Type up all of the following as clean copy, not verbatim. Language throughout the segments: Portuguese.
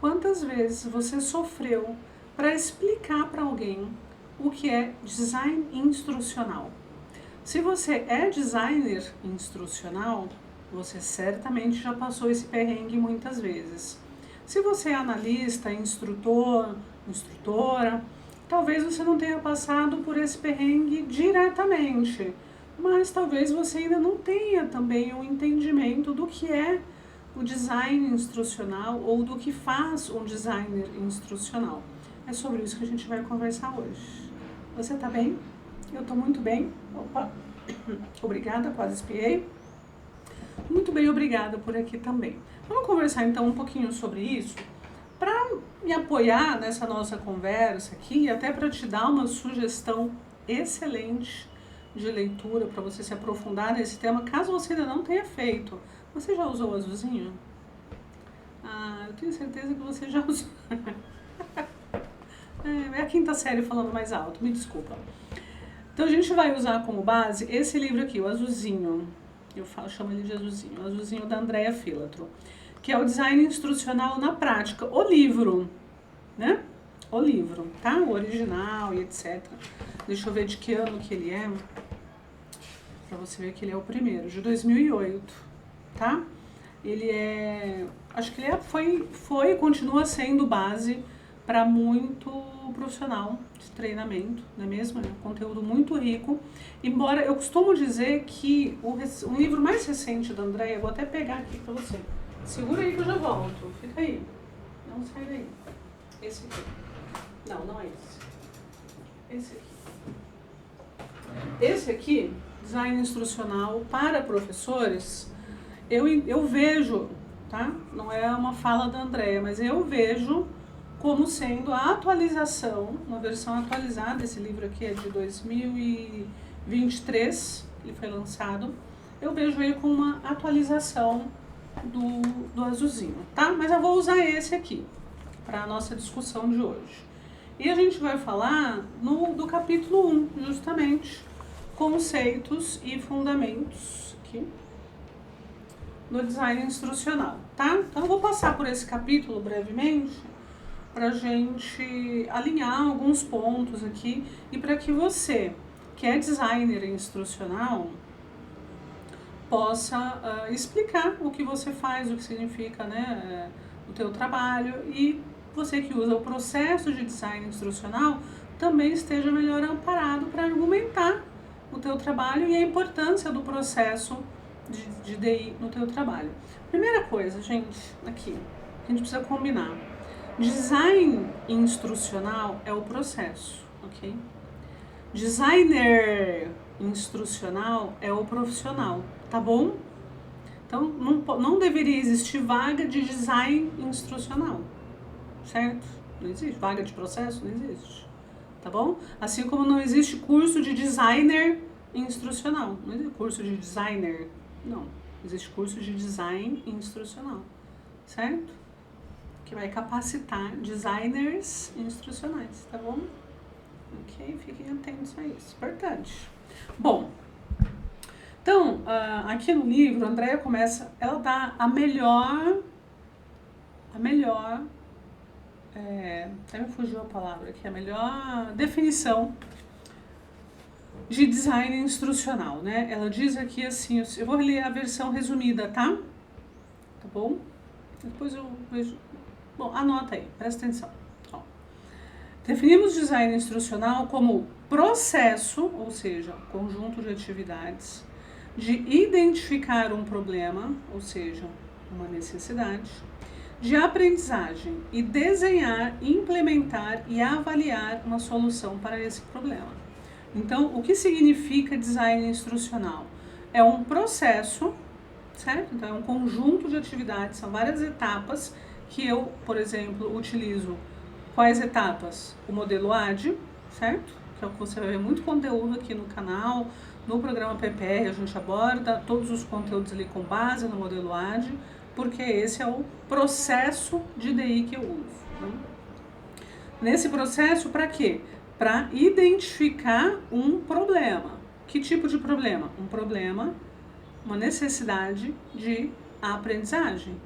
Quantas vezes você sofreu para explicar para alguém o que é design instrucional? Se você é designer instrucional, você certamente já passou esse perrengue muitas vezes. Se você é analista, instrutor, instrutora, talvez você não tenha passado por esse perrengue diretamente, mas talvez você ainda não tenha também um entendimento do que é o design instrucional ou do que faz um designer instrucional. É sobre isso que a gente vai conversar hoje. Você tá bem? Eu tô muito bem. Opa! Obrigada, quase espiei. Muito bem, obrigada por aqui também. Vamos conversar então um pouquinho sobre isso, para me apoiar nessa nossa conversa aqui, até para te dar uma sugestão excelente de leitura para você se aprofundar nesse tema, caso você ainda não tenha feito. Você já usou o azulzinho? Ah, eu tenho certeza que você já usou. É a quinta série falando mais alto, me desculpa. Então a gente vai usar como base esse livro aqui, o Azulzinho. Eu chamo ele de Azulzinho, o Azulzinho da Andrea Filatro, que é o Design Instrucional na Prática, o livro, né? O livro, tá? O original e etc. Deixa eu ver de que ano que ele é, pra você ver que ele é o primeiro, de 2008, tá? Ele é, acho que ele foi e continua sendo base para muito profissional de treinamento, não é mesmo? É um conteúdo muito rico, embora eu costumo dizer que o livro mais recente da Andrea, eu vou até pegar aqui para você, segura aí que eu já volto, fica aí, não sai daí, esse aqui, não é esse aqui, design instrucional para professores, eu vejo, tá? Não é uma fala da Andrea, mas eu vejo como sendo a atualização, uma versão atualizada, esse livro aqui é de 2023, ele foi lançado, eu vejo ele como uma atualização do azulzinho, tá? Mas eu vou usar esse aqui, para a nossa discussão de hoje. E a gente vai falar do capítulo 1, justamente, conceitos e fundamentos, aqui, no design instrucional, tá? Então eu vou passar por esse capítulo brevemente, para a gente alinhar alguns pontos aqui e para que você, que é designer instrucional, possa explicar o que você faz, o que significa, né, o teu trabalho, e você que usa o processo de design instrucional também esteja melhor amparado para argumentar o teu trabalho e a importância do processo de DI no teu trabalho. Primeira coisa, gente, aqui, a gente precisa combinar. Design instrucional é o processo, ok? Designer instrucional é o profissional, tá bom? Então, não deveria existir vaga de design instrucional, certo? Não existe. Vaga de processo? Não existe, tá bom? Assim como não existe curso de designer instrucional. Não existe curso de designer, não. Existe curso de design instrucional, certo? Que vai capacitar designers instrucionais, tá bom? Ok? Fiquem atentos a isso, importante. Bom, então, aqui no livro, a Andrea começa, ela dá a melhor, até me fugiu a palavra aqui, a melhor definição de design instrucional, né? Ela diz aqui assim, eu vou ler a versão resumida, tá? Tá bom? Depois eu vejo. Bom, anota aí, presta atenção. Ó. Definimos design instrucional como processo, ou seja, conjunto de atividades, de identificar um problema, ou seja, uma necessidade, de aprendizagem e desenhar, implementar e avaliar uma solução para esse problema. Então, o que significa design instrucional? É um processo, certo? Então, é um conjunto de atividades, são várias etapas que eu, por exemplo, utilizo. Quais etapas? O modelo AD, certo? Que é o que você vai ver muito conteúdo aqui no canal, no programa PPR a gente aborda todos os conteúdos ali com base no modelo AD, porque esse é o processo de DI que eu uso. Né? Nesse processo, para quê? Para identificar um problema. Que tipo de problema? Um problema, uma necessidade de aprendizagem.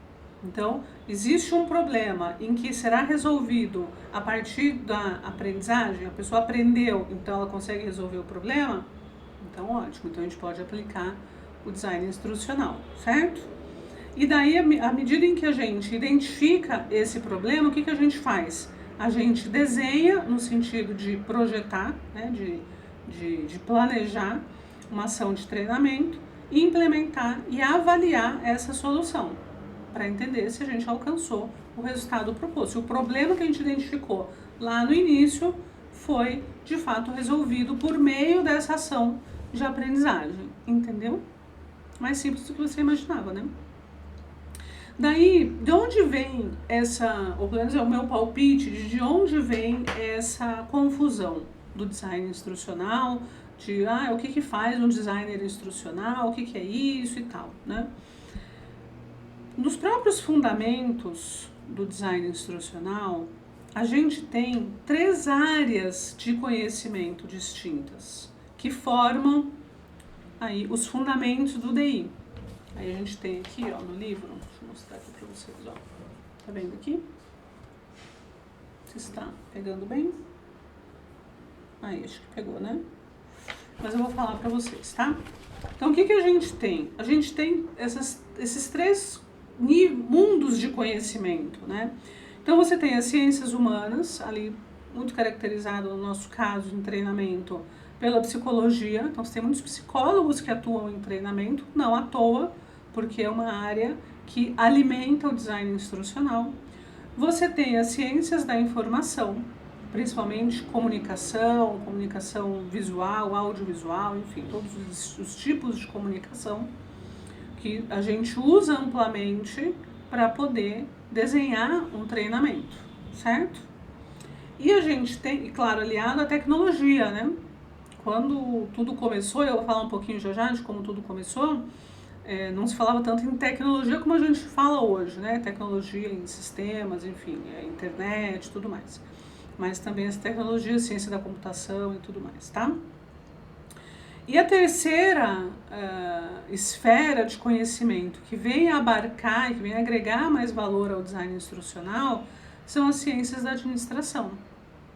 Então, existe um problema em que será resolvido a partir da aprendizagem, a pessoa aprendeu, então ela consegue resolver o problema, então ótimo, então a gente pode aplicar o design instrucional, certo? E daí, à medida em que a gente identifica esse problema, o que a gente faz? A gente desenha no sentido de projetar, né, de planejar uma ação de treinamento, implementar e avaliar essa solução, para entender se a gente alcançou o resultado proposto. Se o problema que a gente identificou lá no início foi, de fato, resolvido por meio dessa ação de aprendizagem, entendeu? Mais simples do que você imaginava, né? Daí, de onde vem essa, ou pelo menos é o meu palpite, de onde vem essa confusão do design instrucional, de o que faz um designer instrucional, o que é isso e tal, né? Nos próprios fundamentos do design instrucional, a gente tem 3 áreas de conhecimento distintas, que formam aí os fundamentos do DI. Aí a gente tem aqui, ó, no livro, deixa eu mostrar aqui para vocês, ó. Tá vendo aqui? Se está pegando bem? Aí, acho que pegou, né? Mas eu vou falar para vocês, tá? Então, o que a gente tem? A gente tem esses 3 mundos de conhecimento, né? Então, você tem as ciências humanas, ali, muito caracterizado, no nosso caso, em treinamento, pela psicologia. Então, você tem muitos psicólogos que atuam em treinamento, não à toa, porque é uma área que alimenta o design instrucional. Você tem as ciências da informação, principalmente comunicação visual, audiovisual, enfim, todos os tipos de comunicação que a gente usa amplamente para poder desenhar um treinamento, certo? E a gente tem, e claro, aliado à tecnologia, né? Quando tudo começou, eu vou falar um pouquinho já de como tudo começou, não se falava tanto em tecnologia como a gente fala hoje, né? Tecnologia em sistemas, enfim, internet e tudo mais. Mas também essa tecnologia, ciência da computação e tudo mais, tá? E a terceira esfera de conhecimento que vem abarcar, que vem agregar mais valor ao design instrucional, são as ciências da administração,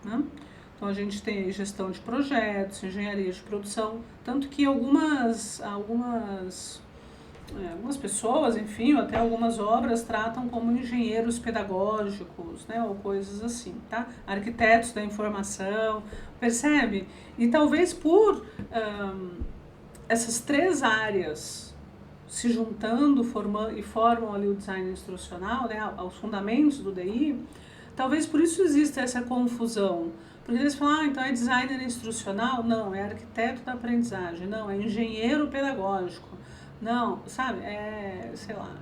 né? Então a gente tem gestão de projetos, engenharia de produção, tanto que algumas pessoas, enfim, ou até algumas obras tratam como engenheiros pedagógicos, né, ou coisas assim, tá? Arquitetos da informação, percebe? E talvez por essas 3 áreas se juntando formam ali o design instrucional, né, aos fundamentos do DI, talvez por isso exista essa confusão. Porque eles falam, então é designer instrucional? Não, é arquiteto da aprendizagem. Não, é engenheiro pedagógico. Não, sabe, sei lá,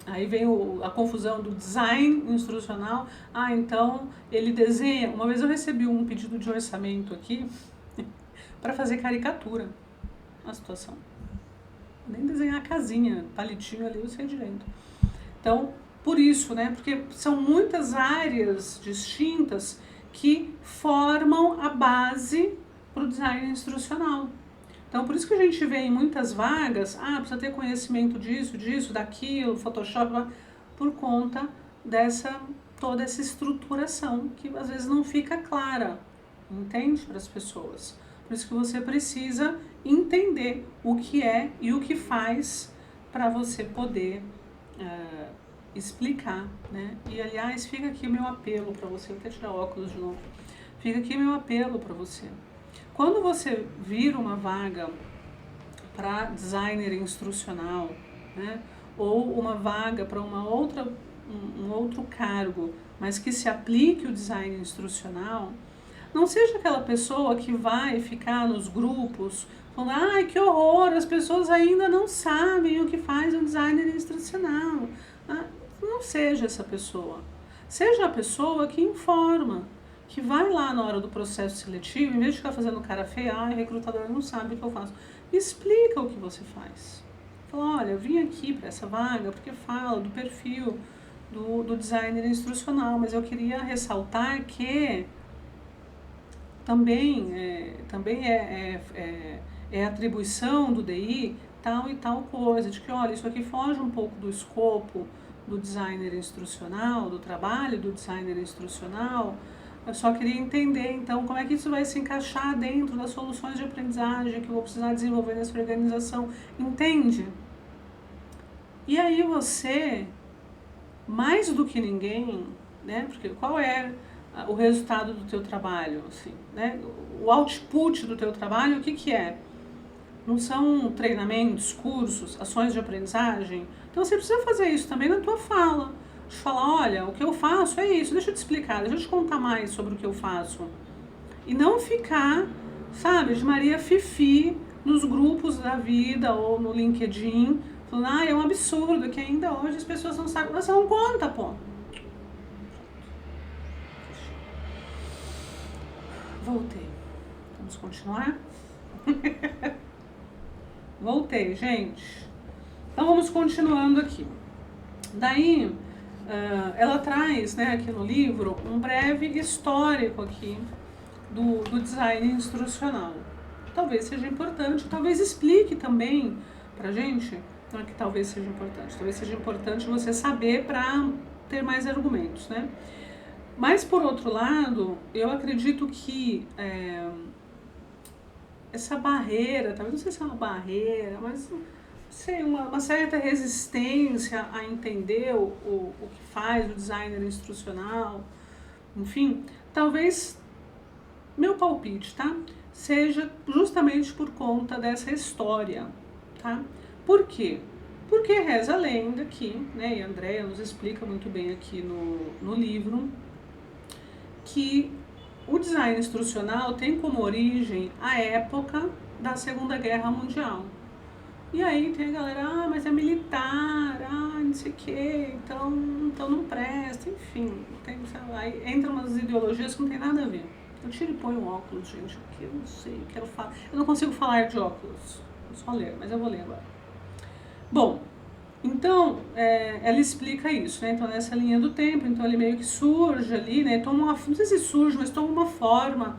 aí vem a confusão do design instrucional. Então ele desenha. Uma vez eu recebi um pedido de orçamento aqui para fazer caricatura na situação. Nem desenhar a casinha, palitinho ali, eu sei direito. Então, por isso, né, porque são muitas áreas distintas que formam a base para o design instrucional. Então, por isso que a gente vê em muitas vagas, precisa ter conhecimento disso, daquilo, Photoshop, por conta toda essa estruturação que às vezes não fica clara, entende, para as pessoas. Por isso que você precisa entender o que é e o que faz para você poder explicar, né? E, aliás, fica aqui o meu apelo para você, vou até tirar o óculos de novo, fica aqui o meu apelo para você. Quando você vira uma vaga para designer instrucional, né, ou uma vaga para um outro cargo, mas que se aplique o design instrucional, não seja aquela pessoa que vai ficar nos grupos falando, que horror, as pessoas ainda não sabem o que faz um designer instrucional. Não seja essa pessoa. Seja a pessoa que informa, que vai lá na hora do processo seletivo, em vez de ficar fazendo cara feia, o recrutador não sabe o que eu faço. Explica o que você faz. Fala, olha, eu vim aqui para essa vaga porque fala do perfil do designer instrucional, mas eu queria ressaltar que também é atribuição do DI tal e tal coisa, de que, olha, isso aqui foge um pouco do escopo do designer instrucional, do trabalho do designer instrucional. Eu só queria entender, então, como é que isso vai se encaixar dentro das soluções de aprendizagem que eu vou precisar desenvolver nessa organização. Entende? E aí você, mais do que ninguém, né? Porque qual é o resultado do teu trabalho, assim, né? O output do teu trabalho, o que que é? Não são treinamentos, cursos, ações de aprendizagem? Então você precisa fazer isso também na tua fala. De falar, olha, o que eu faço é isso, deixa eu te explicar, deixa eu te contar mais sobre o que eu faço. E não ficar, sabe, de Maria Fifi nos grupos da vida ou no LinkedIn, falando, é um absurdo que ainda hoje as pessoas não sabem, você não conta, pô. Voltei. Vamos continuar? Voltei, gente. Então vamos continuando aqui. Daí, ela traz, né, aqui no livro, um breve histórico aqui do design instrucional. Talvez seja importante, talvez explique também pra gente, não é que talvez seja importante você saber para ter mais argumentos, né? Mas, por outro lado, eu acredito que essa barreira, talvez não sei se é uma barreira, mas sei, uma certa resistência a entender o que faz o designer instrucional, enfim, talvez, meu palpite, tá? Seja justamente por conta dessa história, tá? Por quê? Porque reza a lenda aqui, né, e a Andrea nos explica muito bem aqui no livro, que o design instrucional tem como origem a época da Segunda Guerra Mundial. E aí tem a galera, mas é militar, não sei o que, então não presta, enfim. Aí entram umas ideologias que não tem nada a ver. Eu tiro e ponho um óculos, gente, porque eu não sei, eu quero falar. Eu não consigo falar de óculos, eu só ler, mas eu vou ler agora. Bom, então, ela explica isso, né? Então, nessa linha do tempo, então ele meio que surge ali, né? Toma uma, não sei se surge, mas toma uma forma,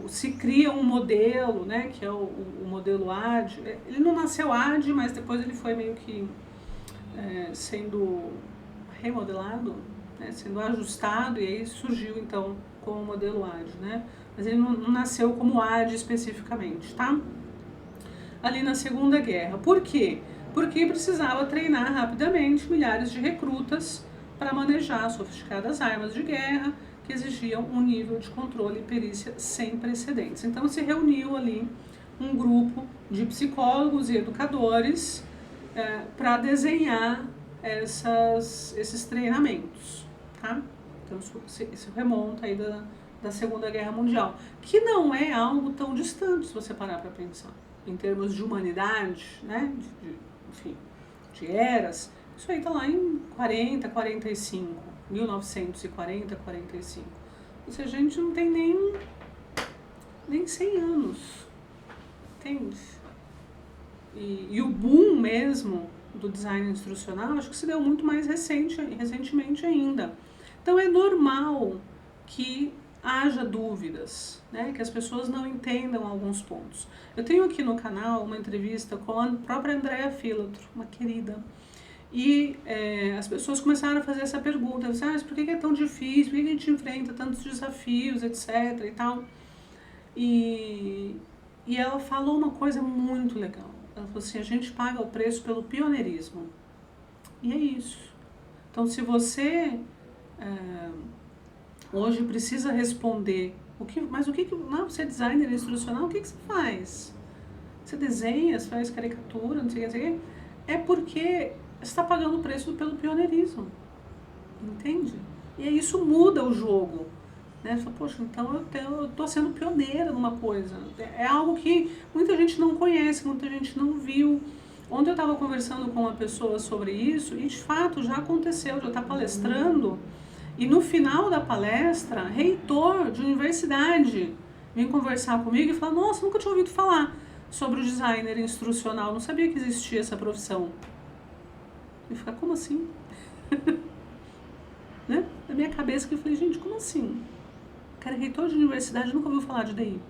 se cria um modelo, né? Que é o modelo AD. Ele não nasceu AD, mas depois ele foi meio que sendo remodelado, né? Sendo ajustado, e aí surgiu, então, como modelo AD, né? Mas ele não nasceu como AD especificamente, tá? Ali na Segunda Guerra. Por quê? Porque precisava treinar rapidamente milhares de recrutas para manejar sofisticadas armas de guerra que exigiam um nível de controle e perícia sem precedentes. Então se reuniu ali um grupo de psicólogos e educadores para desenhar esses treinamentos, tá? Então isso remonta aí da Segunda Guerra Mundial, que não é algo tão distante se você parar para pensar, em termos de humanidade, né? Enfim, de eras, isso aí tá lá em 40, 45, 1940, 45. Ou seja, a gente não tem nem 100 anos, entende? E o boom mesmo do design instrucional, acho que se deu muito mais recentemente ainda. Então é normal que haja dúvidas, né, que as pessoas não entendam alguns pontos. Eu tenho aqui no canal uma entrevista com a própria Andrea Filatro, uma querida, e as pessoas começaram a fazer essa pergunta, mas por que é tão difícil, por que a gente enfrenta tantos desafios, etc. e tal. E ela falou uma coisa muito legal, ela falou assim, a gente paga o preço pelo pioneirismo, e é isso. Então se você hoje precisa responder, não, você é designer instrucional, o que você faz? Você desenha, você faz caricatura, não sei o que, é porque você está pagando o preço pelo pioneirismo, entende? E aí isso muda o jogo, né? Você fala, poxa, então eu estou sendo pioneira numa coisa, é algo que muita gente não conhece, muita gente não viu. Ontem eu estava conversando com uma pessoa sobre isso e de fato já aconteceu, já está palestrando. E no final da palestra, reitor de universidade vem conversar comigo e falar, nossa, nunca tinha ouvido falar sobre o designer instrucional, não sabia que existia essa profissão. E fica, como assim? Né? Na minha cabeça eu falei, gente, como assim? O cara é reitor de universidade, nunca ouviu falar de DI.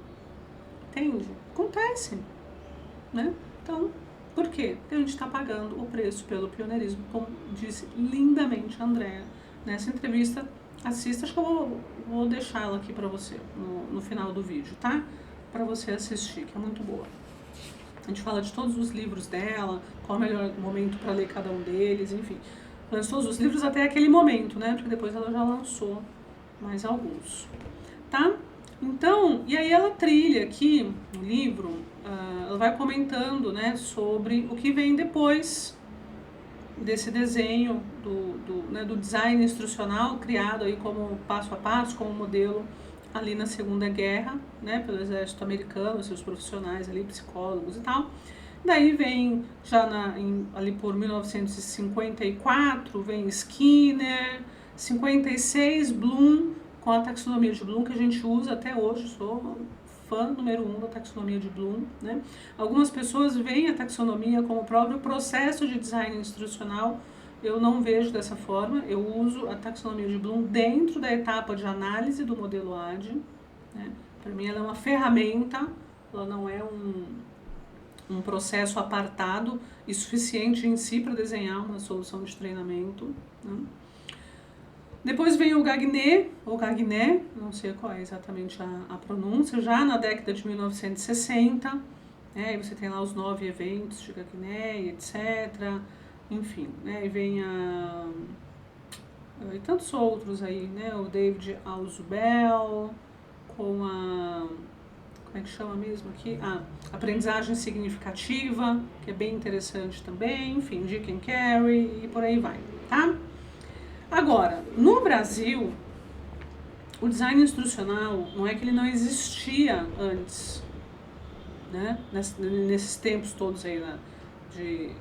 Entende? Acontece. Né? Então, Por quê? Porque a gente está pagando o preço pelo pioneirismo, como disse lindamente a Andrea nessa entrevista. Assista, acho que eu vou deixá-la aqui para você no final do vídeo, tá? Para você assistir, que é muito boa. A gente fala de todos os livros dela, qual é o melhor momento para ler cada um deles, enfim. Fala de todos os livros até aquele momento, né? Porque depois ela já lançou mais alguns, tá? Então, e aí ela trilha aqui no livro, ela vai comentando, né, sobre o que vem depois desse desenho do design instrucional criado aí como passo a passo, como modelo ali na Segunda Guerra, né, pelo exército americano, seus profissionais ali, psicólogos e tal. Daí vem, já ali por 1954, vem Skinner, 56, Bloom, com a taxonomia de Bloom, que a gente usa até hoje, sou fã número 1 da taxonomia de Bloom, né? Algumas pessoas veem a taxonomia como o próprio processo de design instrucional. Eu não vejo dessa forma, eu uso a taxonomia de Bloom dentro da etapa de análise do modelo AD, né? Para mim ela é uma ferramenta, ela não é um processo apartado e suficiente em si para desenhar uma solução de treinamento, né? Depois vem o Gagné, ou Gagné, não sei qual é exatamente a pronúncia, já na década de 1960, né, e você tem lá os 9 eventos de Gagné, etc. Enfim, né, e vem e tantos outros aí, né, o David Ausubel, com como é que chama mesmo aqui? Aprendizagem significativa, que é bem interessante também, enfim, Dick and Carey e por aí vai, tá? Agora, no Brasil, o design instrucional não é que ele não existia antes, né? Nesses tempos todos aí, de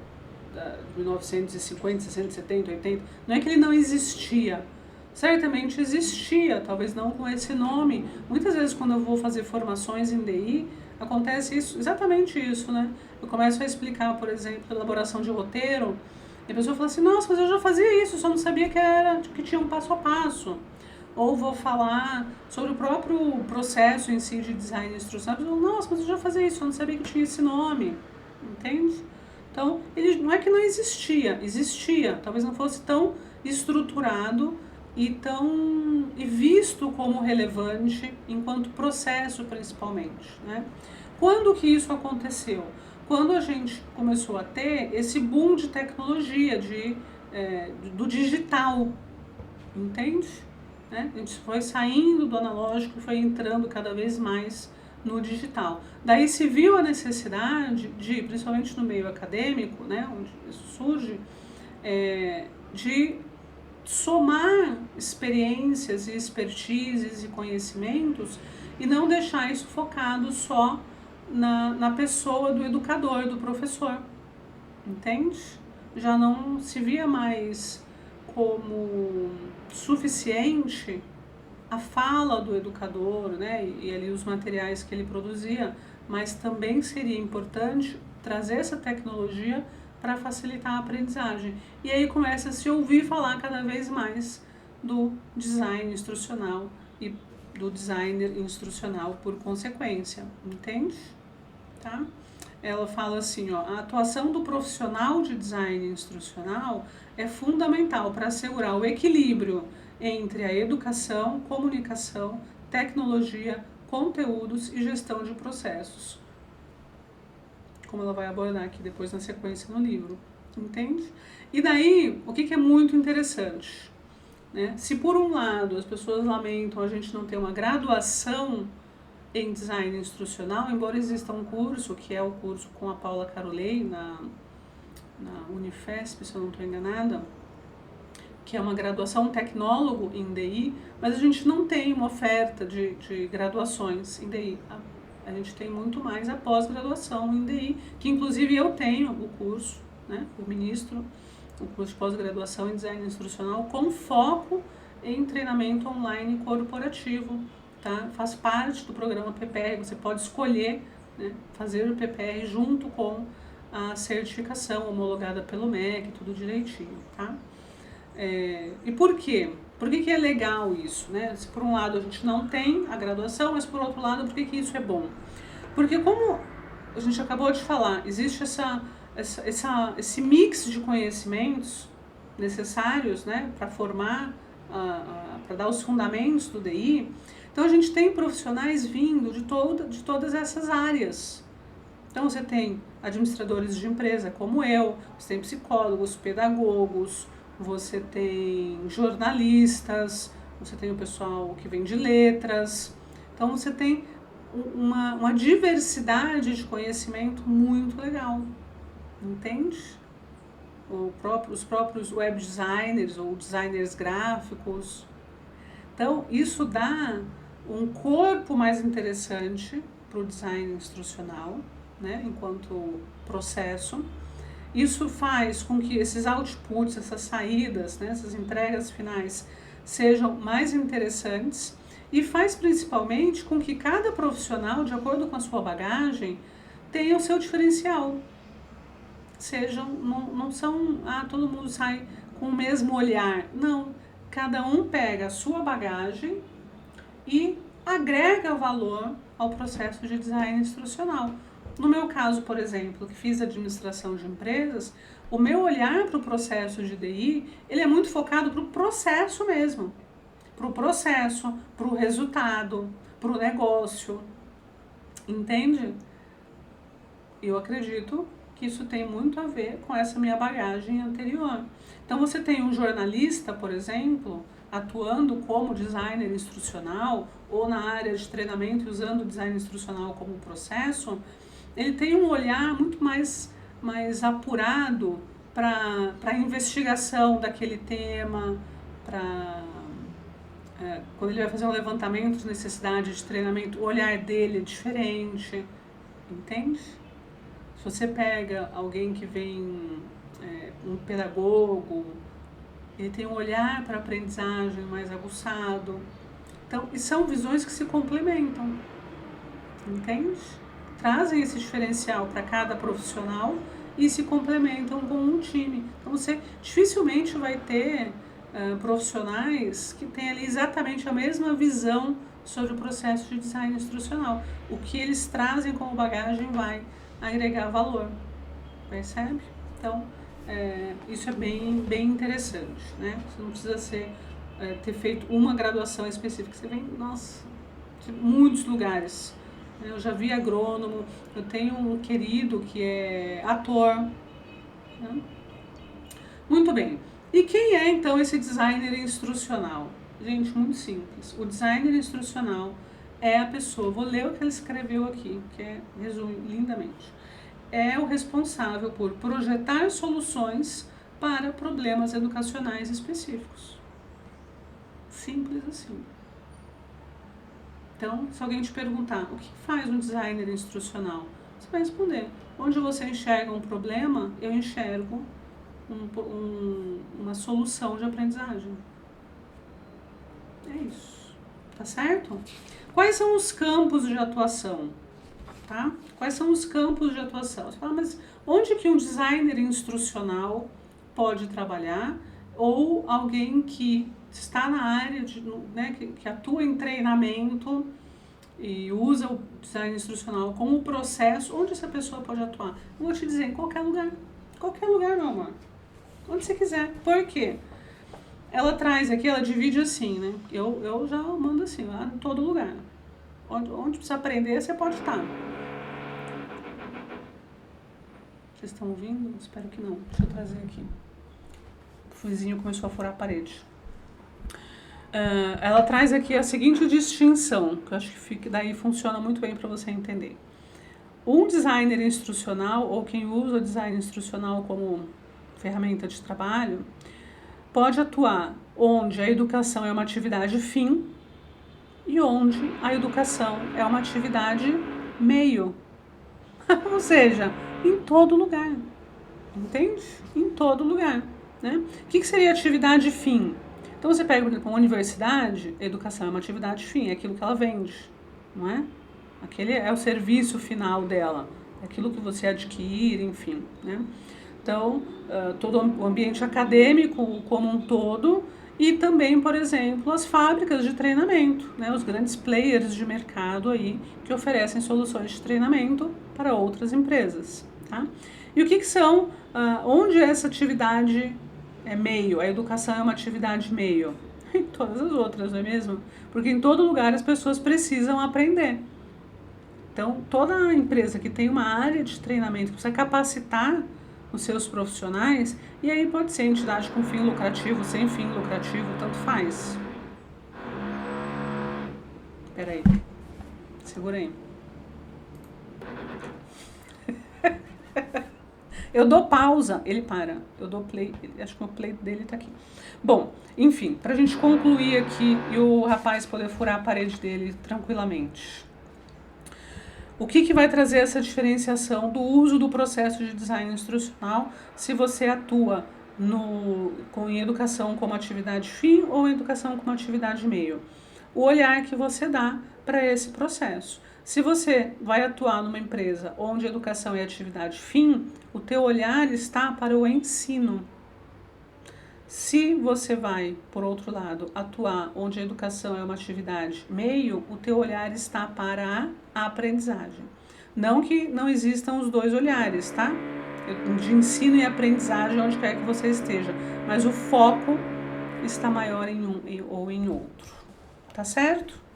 1950, 60, 70, 80, não é que ele não existia. Certamente existia, talvez não com esse nome. Muitas vezes quando eu vou fazer formações em DI, acontece isso, exatamente isso, né? Eu começo a explicar, por exemplo, elaboração de roteiro, e a pessoa fala assim, nossa, mas eu já fazia isso, só não sabia que tinha um passo a passo. Ou vou falar sobre o próprio processo em si de design instrucional, e eu falo, nossa, mas eu já fazia isso, só não sabia que tinha esse nome, entende? Então, ele não é que não existia, existia, talvez não fosse tão estruturado e visto como relevante enquanto processo principalmente, né? Quando que isso aconteceu? Quando a gente começou a ter esse boom de tecnologia, do digital, entende? Né? A gente foi saindo do analógico e foi entrando cada vez mais no digital. Daí se viu a necessidade de, principalmente no meio acadêmico, né, onde isso surge, de somar experiências e expertises e conhecimentos e não deixar isso focado só na pessoa do educador, do professor, entende? Já não se via mais como suficiente a fala do educador, né, e ali os materiais que ele produzia, mas também seria importante trazer essa tecnologia para facilitar a aprendizagem. E aí começa a se ouvir falar cada vez mais do design instrucional e do designer instrucional por consequência, entende? Tá? Ela fala assim, ó, a atuação do profissional de design instrucional é fundamental para assegurar o equilíbrio entre a educação, comunicação, tecnologia, conteúdos e gestão de processos. Como ela vai abordar aqui depois na sequência no livro, entende? E daí, o que é muito interessante, né? Se por um lado as pessoas lamentam a gente não ter uma graduação em design instrucional, embora exista um curso, que é o curso com a Paula Carolei, na Unifesp, se eu não estou enganada, que é uma graduação tecnólogo em DI, mas a gente não tem uma oferta de graduações em DI. A gente tem muito mais a pós-graduação em DI, que inclusive eu tenho o curso, né, o ministro, o curso de pós-graduação em design instrucional com foco em treinamento online corporativo, tá? Faz parte do programa PPR, você pode escolher, né, fazer o PPR junto com a certificação homologada pelo MEC, tudo direitinho, tá? E por quê? Por que é legal isso, né? Se por um lado a gente não tem a graduação, mas por outro lado, por que isso é bom? Porque como a gente acabou de falar, existe esse mix de conhecimentos necessários, né, para formar, para dar os fundamentos do DI. Então a gente tem profissionais vindo de todas essas áreas. Então você tem administradores de empresa como eu, você tem psicólogos, pedagogos, você tem jornalistas, você tem o pessoal que vem de letras. Então você tem uma diversidade de conhecimento muito legal, entende? Os próprios web designers ou designers gráficos. Então isso dá um corpo mais interessante para o design instrucional, né, enquanto processo. Isso faz com que esses outputs, essas saídas, né, essas entregas finais sejam mais interessantes e faz principalmente com que cada profissional, de acordo com a sua bagagem, tenha o seu diferencial. Não são, todo mundo sai com o mesmo olhar. Não, cada um pega a sua bagagem e agrega valor ao processo de design instrucional. No meu caso, por exemplo, que fiz administração de empresas, o meu olhar para o processo de DI, ele é muito focado para o processo mesmo. Para o processo, para o resultado, para o negócio. Entende? Eu acredito que isso tem muito a ver com essa minha bagagem anterior. Então você tem um jornalista, por exemplo, atuando como designer instrucional ou na área de treinamento usando o design instrucional como processo, ele tem um olhar muito mais apurado para a investigação daquele tema, quando ele vai fazer um levantamento de necessidade de treinamento, o olhar dele é diferente, entende? Se você pega alguém que vem, um pedagogo, ele tem um olhar para a aprendizagem mais aguçado. Então, e são visões que se complementam, entende? Trazem esse diferencial para cada profissional e se complementam com um time. Então você dificilmente vai ter profissionais que têm ali exatamente a mesma visão sobre o processo de design instrucional. O que eles trazem como bagagem vai agregar valor, percebe? Então isso é bem interessante, né? Você não precisa ter feito uma graduação específica, você vem, de muitos lugares. Eu já vi agrônomo, eu tenho um querido que é ator. Né? Muito bem. E quem é então esse designer instrucional? Gente, muito simples. O designer instrucional é a pessoa, vou ler o que ele escreveu aqui, que resume lindamente. É o responsável por projetar soluções para problemas educacionais específicos. Simples assim. Então, se alguém te perguntar o que faz um designer instrucional, você vai responder. Onde você enxerga um problema, eu enxergo uma solução de aprendizagem. É isso. Tá certo? Quais são os campos de atuação? Tá? Quais são os campos de atuação? Você fala, mas onde que um designer instrucional pode trabalhar? Ou alguém que está na área, que atua em treinamento e usa o design instrucional como processo, onde essa pessoa pode atuar? Eu vou te dizer, em qualquer lugar. Qualquer lugar, meu amor. Onde você quiser. Por quê? Ela traz aqui, ela divide assim, né? Eu já mando assim, lá em todo lugar. Onde precisa aprender, você pode estar. Vocês estão ouvindo? Espero que não. Deixa eu trazer aqui. O vizinho começou a furar a parede. Ela traz aqui a seguinte distinção, que eu acho que daí funciona muito bem para você entender. Um designer instrucional, ou quem usa o design instrucional como ferramenta de trabalho, pode atuar onde a educação é uma atividade fim e onde a educação é uma atividade meio. Ou seja, em todo lugar. Entende? Em todo lugar. Né? O que seria atividade fim? Então você pega, por exemplo, uma universidade, a educação é uma atividade fim, é aquilo que ela vende, não é? Aquele é o serviço final dela, é aquilo que você adquire, enfim, né? Então, todo o ambiente acadêmico como um todo e também, por exemplo, as fábricas de treinamento, né? Os grandes players de mercado aí que oferecem soluções de treinamento para outras empresas, tá? E o que são, onde essa atividade é meio, a educação é uma atividade meio? Em todas as outras, não é mesmo? Porque em todo lugar as pessoas precisam aprender. Então, toda empresa que tem uma área de treinamento, que precisa capacitar os seus profissionais, e aí pode ser entidade com fim lucrativo, sem fim lucrativo, tanto faz. Peraí, segura aí. Eu dou pausa, ele para. Eu dou play, acho que o play dele tá aqui. Bom, enfim, pra gente concluir aqui e o rapaz poder furar a parede dele tranquilamente. O que vai trazer essa diferenciação do uso do processo de design instrucional se você atua em educação como atividade fim ou em educação como atividade meio? O olhar que você dá para esse processo. Se você vai atuar numa empresa onde educação é atividade fim, o teu olhar está para o ensino. Se você vai, por outro lado, atuar onde a educação é uma atividade meio, o teu olhar está para a aprendizagem. Não que não existam os dois olhares, tá? De ensino e aprendizagem onde quer que você esteja, mas o foco está maior em um ou em outro. Tá certo?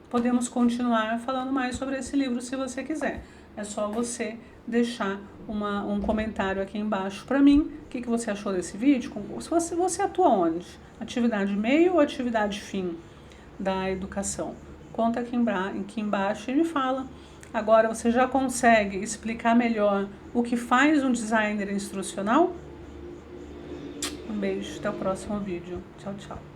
Podemos continuar falando mais sobre esse livro se você quiser. É só você deixar um comentário aqui embaixo para mim. O que você achou desse vídeo? Você atua onde? Atividade meio ou atividade fim da educação? Conta aqui embaixo e me fala. Agora você já consegue explicar melhor o que faz um designer instrucional? Um beijo, até o próximo vídeo. Tchau, tchau.